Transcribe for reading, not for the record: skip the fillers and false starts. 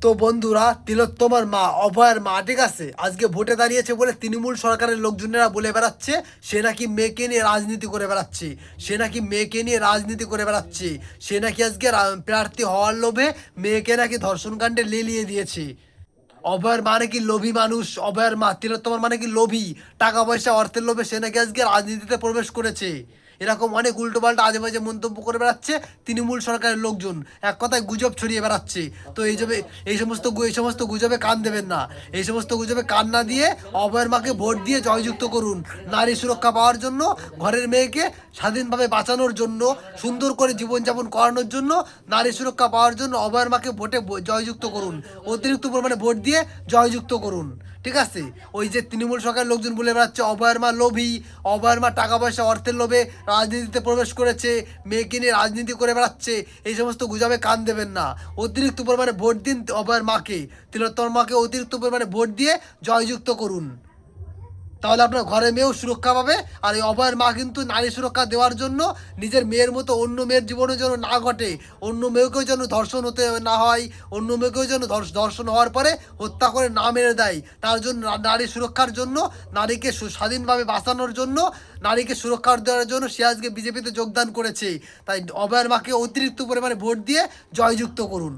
তো বন্ধুরা, তিলোত্তমার মা, অভয়ের মা, ঠিক আছে, আজকে ভোটে দাঁড়িয়েছে বলে তৃণমূল সরকারের লোকজনেরা বলে বেড়াচ্ছে সে নাকি মেয়েকে নিয়ে রাজনীতি করে বেড়াচ্ছে, সে নাকি মেয়েকে নিয়ে রাজনীতি করে বেড়াচ্ছে, সে নাকি আজকে প্রার্থী হওয়ার লোভে মেয়েকে নাকি ধর্ষণকাণ্ডে লেলিয়ে দিয়েছে। অভয়ের মানে কি লোভী মানুষ, অভয়ের মা তিলোত্তমার মানে কি লোভী, টাকা পয়সা অর্থের লোভে সে নাকি আজকে রাজনীতিতে প্রবেশ করেছে। এরকম অনেক উল্টোপাল্টা আজে বাজে মন্তব্য করে বেড়াচ্ছে তৃণমূল সরকারের লোকজন, এক কথায় গুজব ছড়িয়ে বেড়াচ্ছে। তো এই সমস্ত গুজবে কান দেবেন না, এই সমস্ত গুজবে কান না দিয়ে অভয়ের মাকে ভোট দিয়ে জয়যুক্ত করুন। নারী সুরক্ষা পাওয়ার জন্য, ঘরের মেয়েকে স্বাধীনভাবে বাঁচানোর জন্য, সুন্দর করে জীবনযাপন করানোর জন্য, নারী সুরক্ষা পাওয়ার জন্য অভয়ের মাকে ভোটে জয়যুক্ত করুন। অতিরিক্ত পরিমাণে ভোট দিয়ে জয়যুক্ত করুন, ঠিক আছে? ওই যে তৃণমূল সরকারের লোকজন বলে বেড়াচ্ছে অভয়ের মা লোভী, অভয়ের মা টাকা পয়সা অর্থের লোভে রাজনীতিতে প্রবেশ করেছে, মেয়েকে নিয়ে রাজনীতি করে বেড়াচ্ছে, এই সমস্ত গুজবে কান দেবেন না। অতিরিক্ত পরিমাণে ভোট দিন অভয়ের মাকে, তিলোত্তমার মাকে অতিরিক্ত পরিমাণে ভোট দিয়ে জয়যুক্ত করুন। তাহলে আপনার ঘরে মেয়েও সুরক্ষা পাবে। আর এই অভয়ের মা কিন্তু নারী সুরক্ষা দেওয়ার জন্য নিজের মেয়ের মতো অন্য মেয়ের জীবনে যেন না ঘটে, অন্য মেয়েকেও যেন ধর্ষণ হতে না হয়, অন্য মেয়েকেও যেন ধর্ষণ হওয়ার পরে হত্যা করে না মেরে দেয়, তার জন্য নারী সুরক্ষার জন্য, নারীকে স্বাধীনভাবে বাঁচানোর জন্য, নারীকে সুরক্ষা দেওয়ার জন্য সে আজকে বিজেপিতে যোগদান করেছে। তাই অভয়ের মাকে অতিরিক্ত পরিমাণে ভোট দিয়ে জয়যুক্ত করুন।